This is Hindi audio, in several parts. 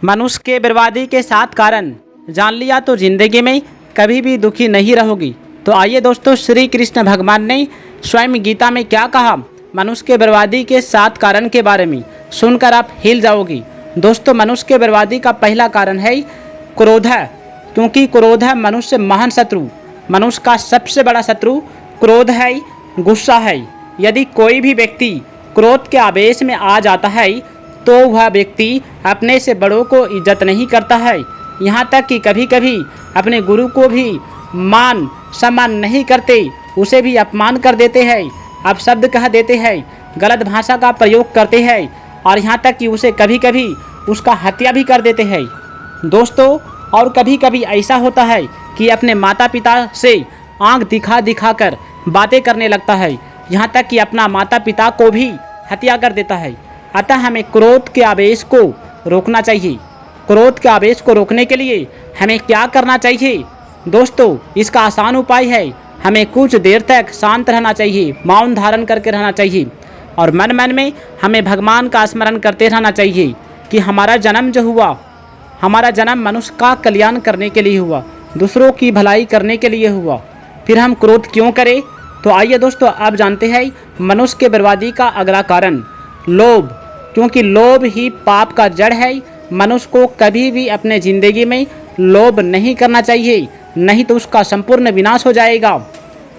मनुष्य के बर्बादी के 7 कारण जान लिया तो जिंदगी में कभी भी दुखी नहीं रहोगी। तो आइए दोस्तों, श्री कृष्ण भगवान ने स्वयं गीता में क्या कहा मनुष्य के बर्बादी के 7 कारण के बारे में सुनकर आप हिल जाओगी। दोस्तों, मनुष्य के बर्बादी का पहला कारण है क्रोध है, क्योंकि क्रोध है मनुष्य महान शत्रु। मनुष्य का सबसे बड़ा शत्रु क्रोध है, गुस्सा है। यदि कोई भी व्यक्ति क्रोध के आवेश में आ जाता है तो वह व्यक्ति अपने से बड़ों को इज्जत नहीं करता है, यहाँ तक कि कभी कभी अपने गुरु को भी मान सम्मान नहीं करते, उसे भी अपमान कर देते हैं, अपशब्द कह देते हैं, गलत भाषा का प्रयोग करते हैं और यहाँ तक कि उसे कभी कभी उसका हत्या भी कर देते हैं। दोस्तों, और कभी कभी ऐसा होता है कि अपने माता पिता से आंख दिखा दिखा कर बातें करने लगता है, यहाँ तक कि अपना माता पिता को भी हत्या कर देता है। अतः हमें क्रोध के आवेश को रोकना चाहिए। क्रोध के आवेश को रोकने के लिए हमें क्या करना चाहिए दोस्तों? इसका आसान उपाय है, हमें कुछ देर तक शांत रहना चाहिए, मौन धारण करके रहना चाहिए और मन मन में हमें भगवान का स्मरण करते रहना चाहिए कि हमारा जन्म जो हुआ, हमारा जन्म मनुष्य का कल्याण करने के लिए हुआ, दूसरों की भलाई करने के लिए हुआ। फिर हम क्रोध क्यों करें? तो आइए दोस्तों, अब जानते हैं मनुष्य के बर्बादी का अगला कारण लोभ, क्योंकि लोभ ही पाप का जड़ है। मनुष्य को कभी भी अपने ज़िंदगी में लोभ नहीं करना चाहिए, नहीं तो उसका संपूर्ण विनाश हो जाएगा।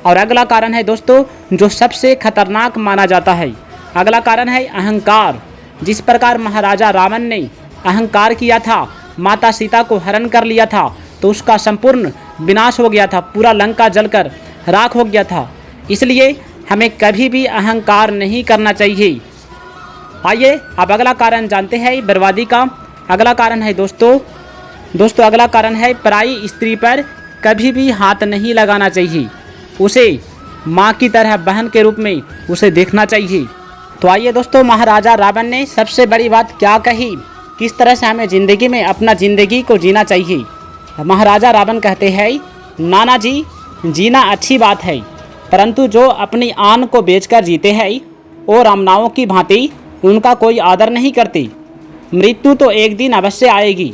और अगला कारण है दोस्तों, जो सबसे खतरनाक माना जाता है, अगला कारण है अहंकार। जिस प्रकार महाराजा रावण ने अहंकार किया था, माता सीता को हरण कर लिया था, तो उसका संपूर्ण विनाश हो गया था, पूरा लंका जलकर राख हो गया था। इसलिए हमें कभी भी अहंकार नहीं करना चाहिए। आइए अब अगला कारण जानते हैं बर्बादी का। अगला कारण है दोस्तों अगला कारण है पराई स्त्री पर कभी भी हाथ नहीं लगाना चाहिए। उसे माँ की तरह, बहन के रूप में उसे देखना चाहिए। तो आइए दोस्तों, महाराजा रावण ने सबसे बड़ी बात क्या कही, किस तरह से हमें ज़िंदगी में अपना ज़िंदगी को जीना चाहिए। महाराजा रावण कहते हैं, नाना जी, जीना अच्छी बात है, परंतु जो अपनी आन को बेचकर जीते हैं वो रामनाओं की भांति उनका कोई आदर नहीं करते। मृत्यु तो एक दिन अवश्य आएगी,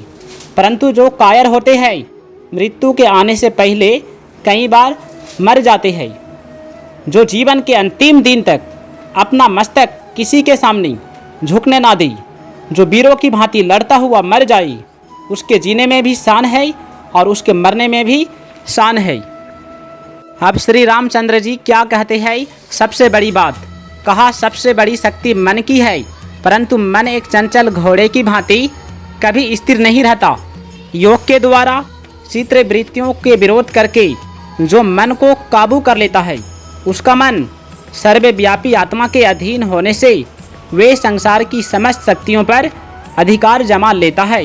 परंतु जो कायर होते हैं मृत्यु के आने से पहले कई बार मर जाते हैं। जो जीवन के अंतिम दिन तक अपना मस्तक किसी के सामने झुकने ना दे, जो वीरों की भांति लड़ता हुआ मर जाए, उसके जीने में भी शान है और उसके मरने में भी शान है। अब श्री रामचंद्र जी क्या कहते हैं? सबसे बड़ी बात कहा, सबसे बड़ी शक्ति मन की है, परंतु मन एक चंचल घोड़े की भांति कभी स्थिर नहीं रहता। योग के द्वारा चित्र वृत्तियों के विरोध करके जो मन को काबू कर लेता है, उसका मन सर्वव्यापी आत्मा के अधीन होने से वे संसार की समस्त शक्तियों पर अधिकार जमा लेता है।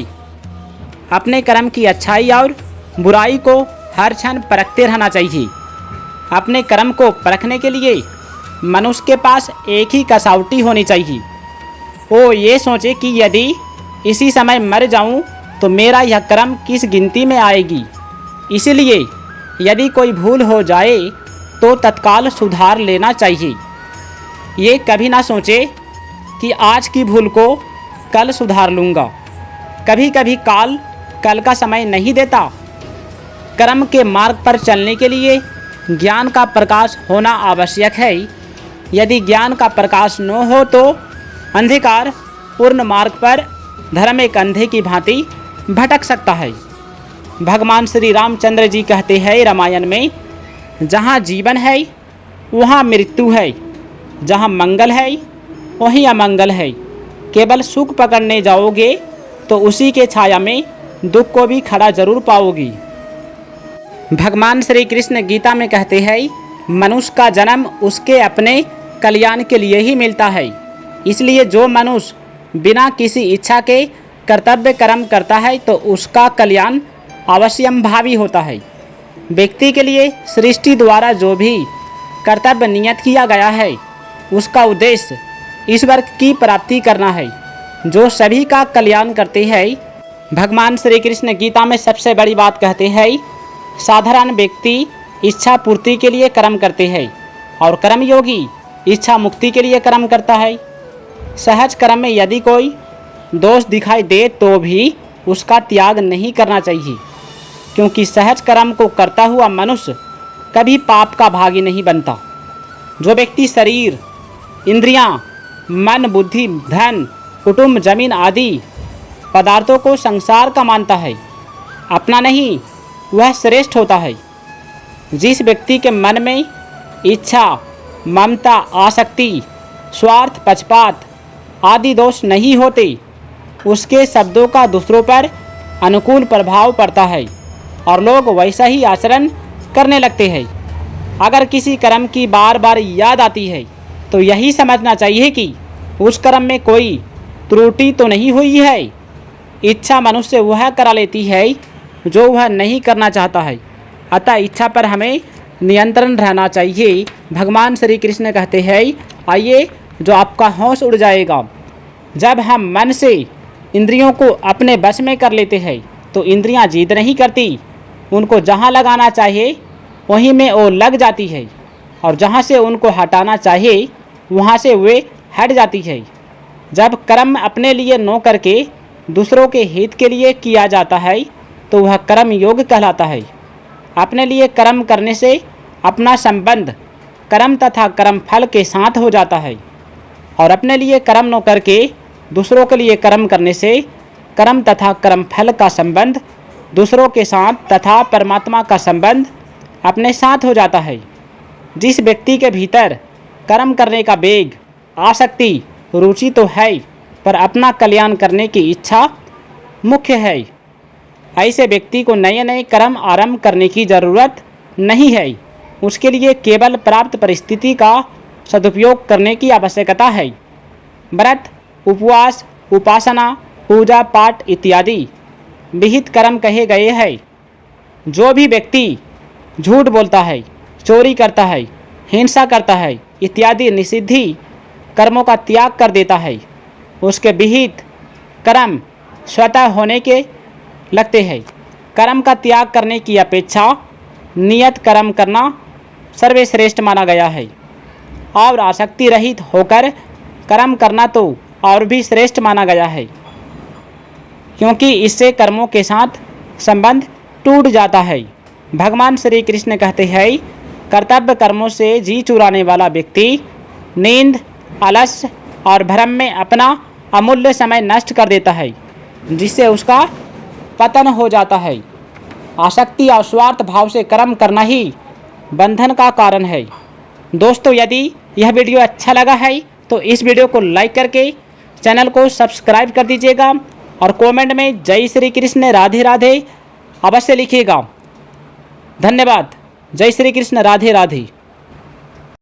अपने कर्म की अच्छाई और बुराई को हर क्षण परखते रहना चाहिए। अपने कर्म को परखने के लिए मनुष्य के पास एक ही कसौटी होनी चाहिए। वो ये सोचे कि यदि इसी समय मर जाऊं तो मेरा यह कर्म किस गिनती में आएगी। इसलिए यदि कोई भूल हो जाए तो तत्काल सुधार लेना चाहिए। ये कभी ना सोचे कि आज की भूल को कल सुधार लूँगा। कभी कभी काल कल का समय नहीं देता। कर्म के मार्ग पर चलने के लिए ज्ञान का प्रकाश होना आवश्यक है। यदि ज्ञान का प्रकाश न हो तो अंधकार पूर्ण मार्ग पर धर्म एक अंधे की भांति भटक सकता है। भगवान श्री रामचंद्र जी कहते हैं रामायण में, जहाँ जीवन है वहाँ मृत्यु है, जहाँ मंगल है वहीं अमंगल है। केवल सुख पकड़ने जाओगे तो उसी के छाया में दुख को भी खड़ा जरूर पाओगी। भगवान श्री कृष्ण गीता में कहते हैं, मनुष्य का जन्म उसके अपने कल्याण के लिए ही मिलता है। इसलिए जो मनुष्य बिना किसी इच्छा के कर्तव्य कर्म करता है तो उसका कल्याण अवश्यंभावी होता है। व्यक्ति के लिए सृष्टि द्वारा जो भी कर्तव्य नियत किया गया है, उसका उद्देश्य ईश्वर की प्राप्ति करना है, जो सभी का कल्याण करते हैं। भगवान श्री कृष्ण गीता में सबसे बड़ी बात कहते हैं, साधारण व्यक्ति इच्छा पूर्ति के लिए कर्म करते हैं और कर्मयोगी इच्छा मुक्ति के लिए कर्म करता है। सहज कर्म में यदि कोई दोष दिखाई दे तो भी उसका त्याग नहीं करना चाहिए, क्योंकि सहज कर्म को करता हुआ मनुष्य कभी पाप का भागी नहीं बनता। जो व्यक्ति शरीर, इंद्रियां, मन, बुद्धि, धन, कुटुंब, जमीन आदि पदार्थों को संसार का मानता है, अपना नहीं, वह श्रेष्ठ होता है। जिस व्यक्ति के मन में इच्छा, ममता, आसक्ति, स्वार्थ, पक्षपात आदि दोष नहीं होते, उसके शब्दों का दूसरों पर अनुकूल प्रभाव पड़ता है और लोग वैसा ही आचरण करने लगते हैं। अगर किसी कर्म की बार बार याद आती है तो यही समझना चाहिए कि उस कर्म में कोई त्रुटि तो नहीं हुई है। इच्छा मनुष्य वह करा लेती है जो वह नहीं करना चाहता है, अतः इच्छा पर हमें नियंत्रण रहना चाहिए। भगवान श्री कृष्ण कहते हैं, आइए जो आपका होश उड़ जाएगा। जब हम मन से इंद्रियों को अपने बस में कर लेते हैं तो इंद्रियां जिद नहीं करती, उनको जहां लगाना चाहिए वहीं में वो लग जाती है और जहां से उनको हटाना चाहिए वहां से वे हट जाती है। जब कर्म अपने लिए न करके दूसरों के हित के लिए किया जाता है तो वह कर्म योग कहलाता है। अपने लिए कर्म करने से अपना संबंध कर्म तथा कर्म फल के साथ हो जाता है और अपने लिए कर्म न करके दूसरों के लिए कर्म करने से कर्म तथा कर्म फल का संबंध दूसरों के साथ तथा परमात्मा का संबंध अपने साथ हो जाता है। जिस व्यक्ति के भीतर कर्म करने का वेग, आसक्ति, रुचि तो है, पर अपना कल्याण करने की इच्छा मुख्य है, ऐसे व्यक्ति को नए नए कर्म आरंभ करने की ज़रूरत नहीं है। उसके लिए केवल प्राप्त परिस्थिति का सदुपयोग करने की आवश्यकता है। व्रत, उपवास, उपासना, पूजा पाठ इत्यादि विहित कर्म कहे गए हैं। जो भी व्यक्ति झूठ बोलता है, चोरी करता है, हिंसा करता है इत्यादि निषिद्धि कर्मों का त्याग कर देता है, उसके विहित कर्म स्वतः होने के लगते हैं। कर्म का त्याग करने की अपेक्षा नियत कर्म करना सर्वश्रेष्ठ माना गया है और आसक्ति रहित होकर कर्म करना तो और भी श्रेष्ठ माना गया है, क्योंकि इससे कर्मों के साथ संबंध टूट जाता है। भगवान श्री कृष्ण कहते हैं, कर्तव्य कर्मों से जी चुराने वाला व्यक्ति नींद, आलस्य और भ्रम में अपना अमूल्य समय नष्ट कर देता है, जिससे उसका पतन हो जाता है। आसक्ति और स्वार्थ भाव से कर्म करना ही बंधन का कारण है। दोस्तों, यदि यह वीडियो अच्छा लगा है तो इस वीडियो को लाइक करके चैनल को सब्सक्राइब कर दीजिएगा और कमेंट में जय श्री कृष्ण, राधे राधे अवश्य लिखिएगा। धन्यवाद। जय श्री कृष्ण, राधे राधे।